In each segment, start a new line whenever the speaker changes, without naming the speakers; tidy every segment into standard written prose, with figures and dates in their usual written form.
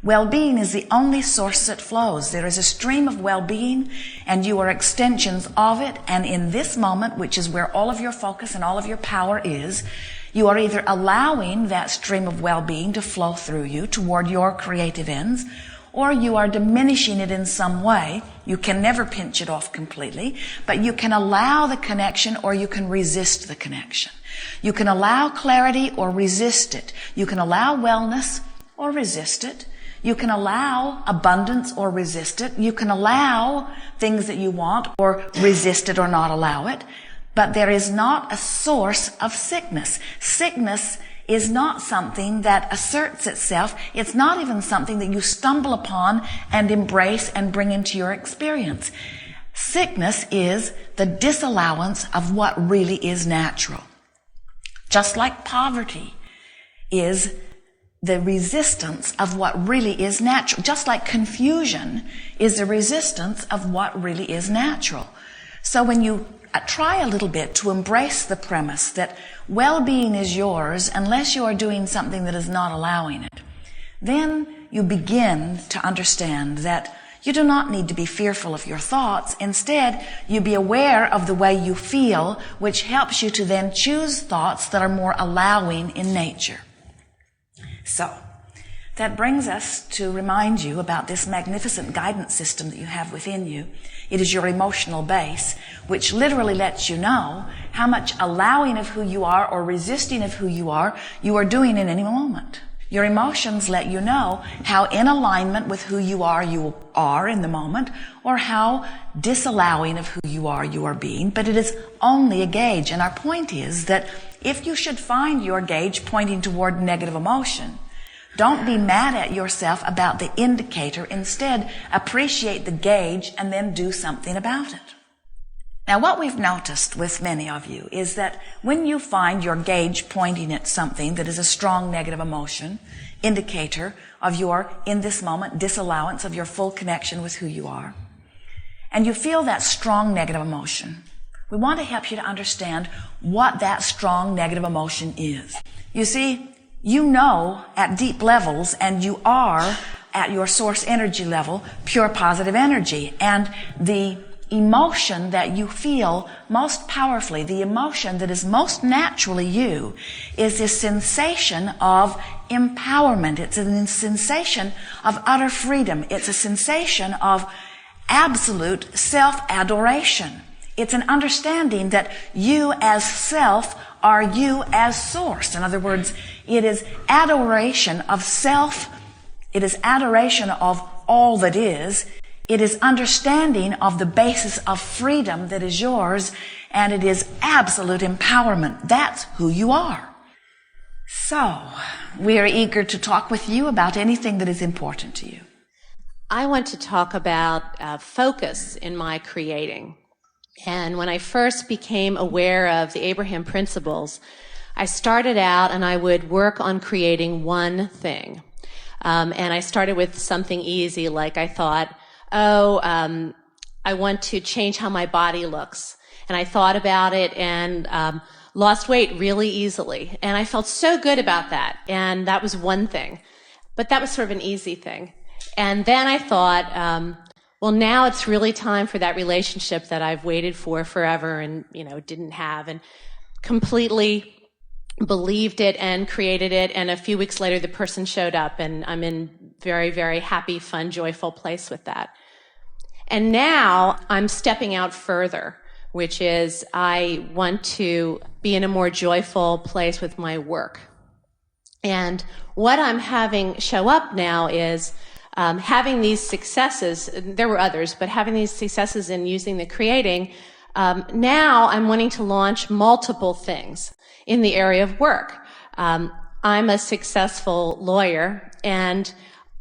Well-being is the only source that flows. There is a stream of well-being, and you are extensions of it. And in this moment, which is where all of your focus and all of your power is, you are either allowing that stream of well-being to flow through you toward your creative ends, or you are diminishing it in some way. You can never pinch it off completely, but you can allow the connection or you can resist the connection. You can allow clarity or resist it. You can allow wellness or resist it. You can allow abundance or resist it. You can allow things that you want or resist it or not allow it. But there is not a source of sickness. Sickness is not something that asserts itself. It's not even something that you stumble upon and embrace and bring into your experience. Sickness is the disallowance of what really is natural. Just like poverty is the resistance of what really is natural. Just like confusion is the resistance of what really is natural. So when you try a little bit to embrace the premise that well-being is yours unless you are doing something that is not allowing it, then you begin to understand that you do not need to be fearful of your thoughts. Instead, you be aware of the way you feel, which helps you to then choose thoughts that are more allowing in nature. So, that brings us to remind you about this magnificent guidance system that you have within you. It is your emotional base, which literally lets you know how much allowing of who you are or resisting of who you are doing in any moment. Your emotions let you know how in alignment with who you are in the moment, or how disallowing of who you are being, but it is only a gauge. And our point is that if you should find your gauge pointing toward negative emotion, don't be mad at yourself about the indicator. Instead, appreciate the gauge and then do something about it. Now, what we've noticed with many of you is that when you find your gauge pointing at something that is a strong negative emotion, indicator of your, in this moment, disallowance of your full connection with who you are, and you feel that strong negative emotion, we want to help you to understand what that strong negative emotion is. You see, you know at deep levels, and you are at your source energy level, pure positive energy. And the emotion that you feel most powerfully, the emotion that is most naturally you, is this sensation of empowerment. It's a sensation of utter freedom. It's a sensation of absolute self-adoration. It's an understanding that you as self are you as source. In other words, it is adoration of self. It is adoration of all that is. It is understanding of the basis of freedom that is yours, and it is absolute empowerment. That's who you are. So, we are eager to talk with you about anything that is important to you.
I want to talk about focus in my creating. And when I first became aware of the Abraham principles, I started out and I would work on creating one thing. And I started with something easy, like I thought, I want to change how my body looks. And I thought about it and lost weight really easily. And I felt so good about that. And that was one thing. But that was sort of an easy thing. And then I thought, well, now it's really time for that relationship that I've waited for forever and, didn't have, and completely believed it and created it. And a few weeks later, the person showed up, and I'm in very, very happy, fun, joyful place with that. And now I'm stepping out further, which is I want to be in a more joyful place with my work. And what I'm having show up now is having these successes. There were others, but having these successes in using the creating, now I'm wanting to launch multiple things in the area of work. I'm a successful lawyer, and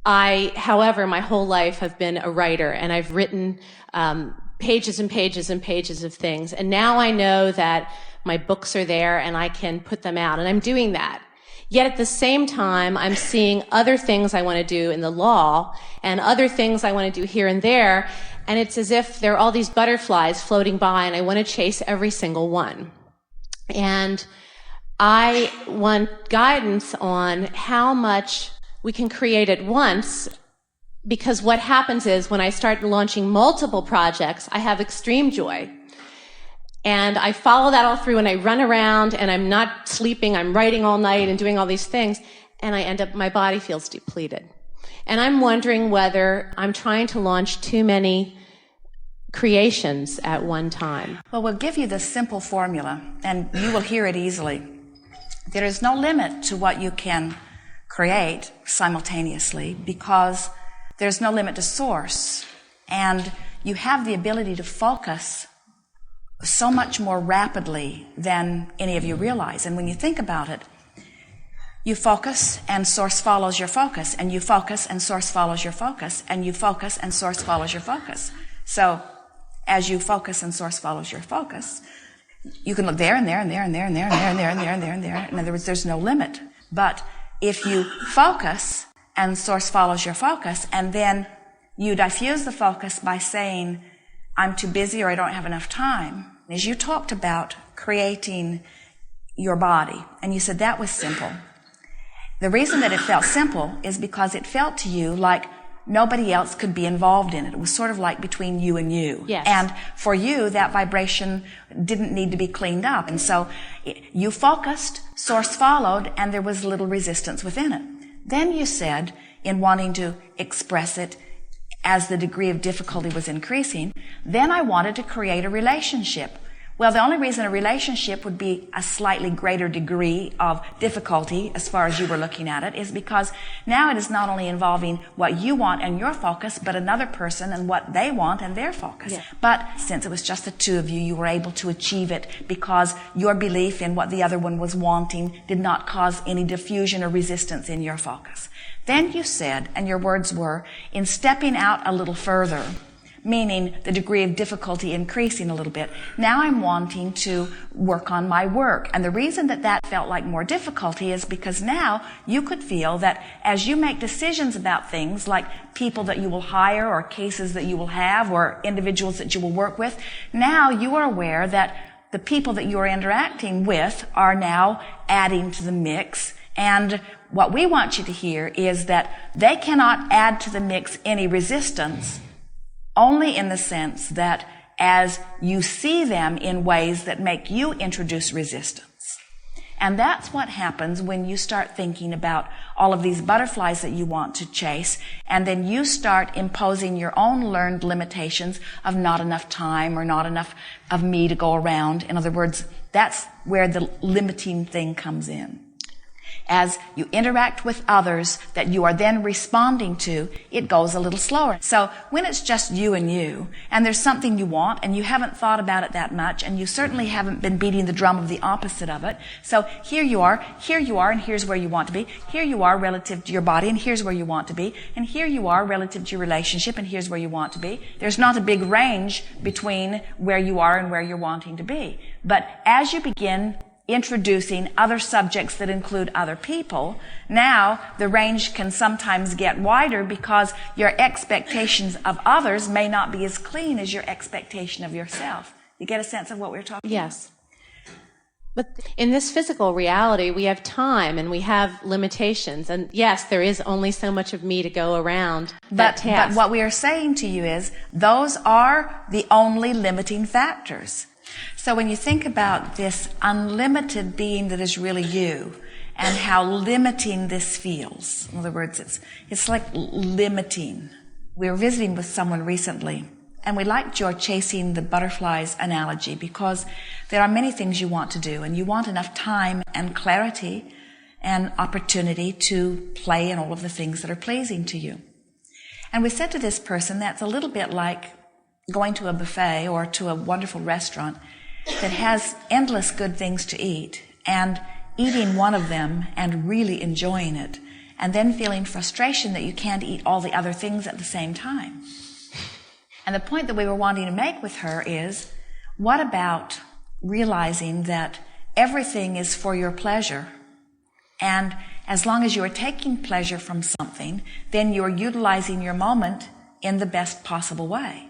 however, my whole life have been a writer, and I've written pages and pages and pages of things. And now I know that my books are there and I can put them out, and I'm doing that. Yet at the same time, I'm seeing other things I want to do in the law and other things I want to do here and there. And it's as if there are all these butterflies floating by and I want to chase every single one. And I want guidance on how much we can create at once, because what happens is when I start launching multiple projects, I have extreme joy. And I follow that all through and I run around and I'm not sleeping, I'm writing all night and doing all these things, and I end up, my body feels depleted. And I'm wondering whether I'm trying to launch too many creations at one time.
Well, we'll give you this simple formula, and you will hear it easily. There is no limit to what you can create simultaneously because there's no limit to source. And you have the ability to focus so much more rapidly than any of you realize. And when you think about it, you focus and source follows your focus, and you focus and source follows your focus, and you focus and source follows your focus. So as you focus and source follows your focus, you can look there and there and there and there and there and there and there and there and there and there. In other words, there's no limit. But if you focus and source follows your focus, and then you diffuse the focus by saying, I'm too busy or I don't have enough time. As you talked about creating your body, and you said that was simple. The reason that it felt simple is because it felt to you like nobody else could be involved in it. It was sort of like between you and you.
Yes.
And for you, that vibration didn't need to be cleaned up. And so you focused, source followed, and there was little resistance within it. Then you said, in wanting to express it as the degree of difficulty was increasing, then I wanted to create a relationship. Well, the only reason a relationship would be a slightly greater degree of difficulty as far as you were looking at it is because now it is not only involving what you want and your focus, but another person and what they want and their focus. Yeah. But since it was just the two of you, you were able to achieve it because your belief in what the other one was wanting did not cause any diffusion or resistance in your focus. Then you said, and your words were, in stepping out a little further, meaning the degree of difficulty increasing a little bit, now I'm wanting to work on my work. And the reason that that felt like more difficulty is because now you could feel that as you make decisions about things like people that you will hire or cases that you will have or individuals that you will work with, now you are aware that the people that you are interacting with are now adding to the mix. And what we want you to hear is that they cannot add to the mix any resistance, only in the sense that as you see them in ways that make you introduce resistance. And that's what happens when you start thinking about all of these butterflies that you want to chase, and then you start imposing your own learned limitations of not enough time or not enough of me to go around. In other words, that's where the limiting thing comes in. As you interact with others that you are then responding to, it goes a little slower. So when it's just you, and there's something you want, and you haven't thought about it that much, and you certainly haven't been beating the drum of the opposite of it. So here you are, and here's where you want to be. Here you are relative to your body, and here's where you want to be. And here you are relative to your relationship, and here's where you want to be. There's not a big range between where you are and where you're wanting to be. But as you begin introducing other subjects that include other people, now the range can sometimes get wider because your expectations of others may not be as clean as your expectation of yourself. You get a sense of what we're talking about?
Yes. But in this physical reality, we have time and we have limitations. And yes, there is only so much of me to go around that task.
But what we are saying to you is those are the only limiting factors. So when you think about this unlimited being that is really you and how limiting this feels, in other words, it's like limiting. We were visiting with someone recently, and we liked your chasing the butterflies analogy because there are many things you want to do, and you want enough time and clarity and opportunity to play in all of the things that are pleasing to you. And we said to this person, that's a little bit like going to a buffet or to a wonderful restaurant that has endless good things to eat and eating one of them and really enjoying it and then feeling frustration that you can't eat all the other things at the same time. And the point that we were wanting to make with her is, what about realizing that everything is for your pleasure, and as long as you are taking pleasure from something, then you are utilizing your moment in the best possible way.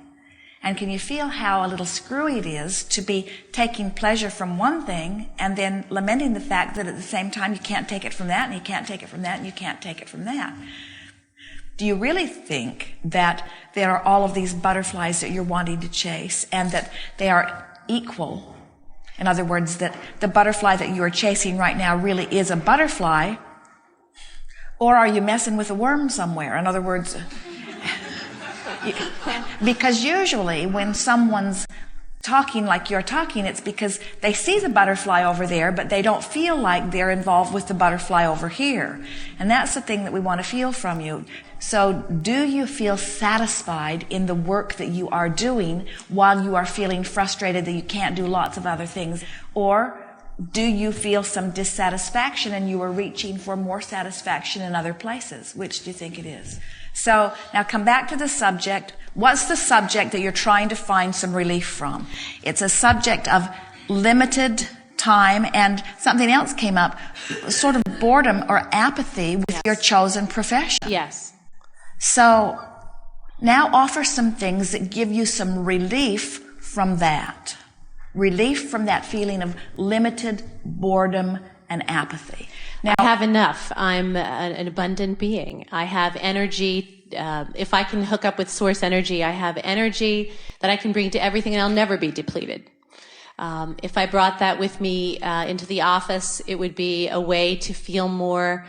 And can you feel how a little screwy it is to be taking pleasure from one thing and then lamenting the fact that at the same time you can't take it from that, and you can't take it from that, and you can't take it from that? Do you really think that there are all of these butterflies that you're wanting to chase and that they are equal? In other words, that the butterfly that you are chasing right now really is a butterfly? Or are you messing with a worm somewhere? In other words, because usually when someone's talking like you're talking, it's because they see the butterfly over there, but they don't feel like they're involved with the butterfly over here. And that's the thing that we want to feel from you. So do you feel satisfied in the work that you are doing while you are feeling frustrated that you can't do lots of other things? Or do you feel some dissatisfaction and you are reaching for more satisfaction in other places? Which do you think it is? So now come back to the subject. What's the subject that you're trying to find some relief from? It's a subject of limited time, and something else came up, sort of boredom or apathy with your chosen profession.
Yes.
So now offer some things that give you some relief from that. Relief from that feeling of limited boredom and apathy. Now,
I have enough. I'm an abundant being. I have energy. If I can hook up with source energy, I have energy that I can bring to everything, and I'll never be depleted. If I brought that with me into the office, it would be a way to feel more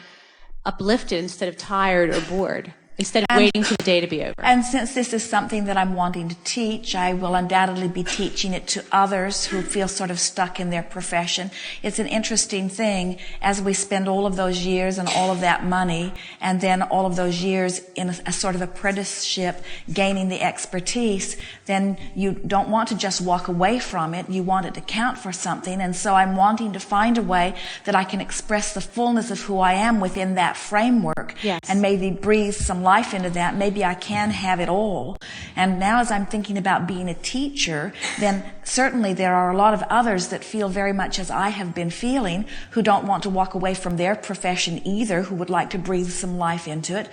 uplifted instead of tired or bored, instead of waiting for the day to be over.
And since this is something that I'm wanting to teach, I will undoubtedly be teaching it to others who feel sort of stuck in their profession. It's an interesting thing as we spend all of those years and all of that money, and then all of those years in a sort of apprenticeship, gaining the expertise, then you don't want to just walk away from it. You want it to count for something. And so I'm wanting to find a way that I can express the fullness of who I am within that framework.
Yes.
And maybe breathe some life into that. Maybe I can have it all. And now as I'm thinking about being a teacher, then certainly there are a lot of others that feel very much as I have been feeling, who don't want to walk away from their profession either, who would like to breathe some life into it.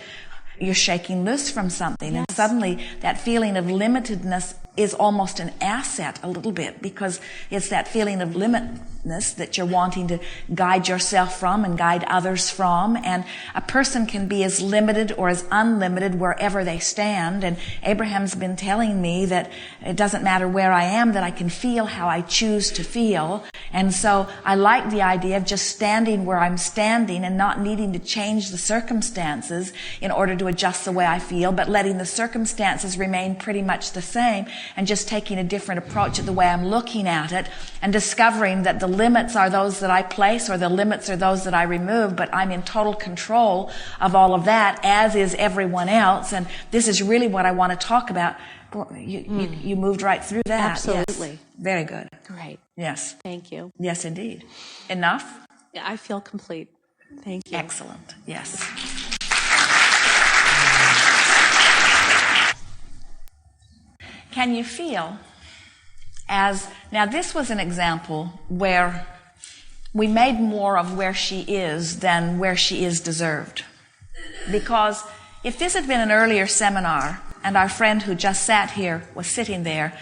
You're shaking loose from something.
Yes.
And suddenly that feeling of limitedness is almost an asset a little bit, because it's that feeling of limitedness that you're wanting to guide yourself from and guide others from. And a person can be as limited or as unlimited wherever they stand. And Abraham's been telling me that it doesn't matter where I am, that I can feel how I choose to feel. And so I like the idea of just standing where I'm standing and not needing to change the circumstances in order to adjust the way I feel, but letting the circumstances remain pretty much the same, and just taking a different approach at the way I'm looking at it, and discovering that the limits are those that I place or the limits are those that I remove, but I'm in total control of all of that, as is everyone else. And this is really what I want to talk about. You moved right through that.
Absolutely.
Yes. Very good.
Great.
Yes.
Thank you.
Yes, indeed. Enough?
I feel complete. Thank you.
Excellent. Yes. Can you feel as, now this was an example where we made more of where she is than where she is deserved. Because if this had been an earlier seminar and our friend who just sat here was sitting there,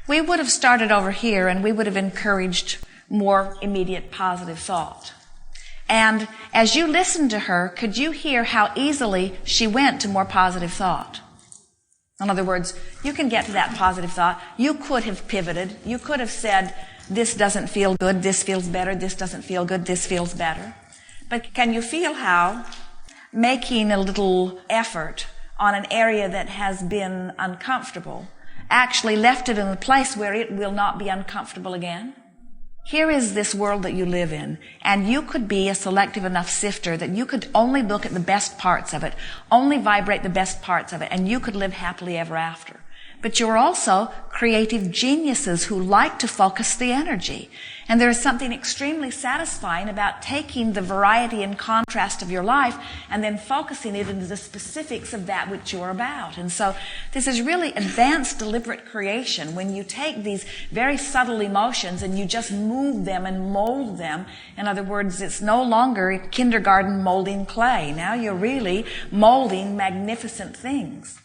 we would have started over here and we would have encouraged more immediate positive thought. And as you listened to her, could you hear how easily she went to more positive thought? In other words, you can get to that positive thought. You could have pivoted. You could have said, this doesn't feel good, this feels better, this doesn't feel good, this feels better. But can you feel how making a little effort on an area that has been uncomfortable actually left it in a place where it will not be uncomfortable again? Here is this world that you live in, and you could be a selective enough sifter that you could only look at the best parts of it, only vibrate the best parts of it, and you could live happily ever after. But you're also creative geniuses who like to focus the energy. And there is something extremely satisfying about taking the variety and contrast of your life and then focusing it into the specifics of that which you're about. And so this is really advanced deliberate creation, when you take these very subtle emotions and you just move them and mold them. In other words, it's no longer kindergarten molding clay. Now you're really molding magnificent things.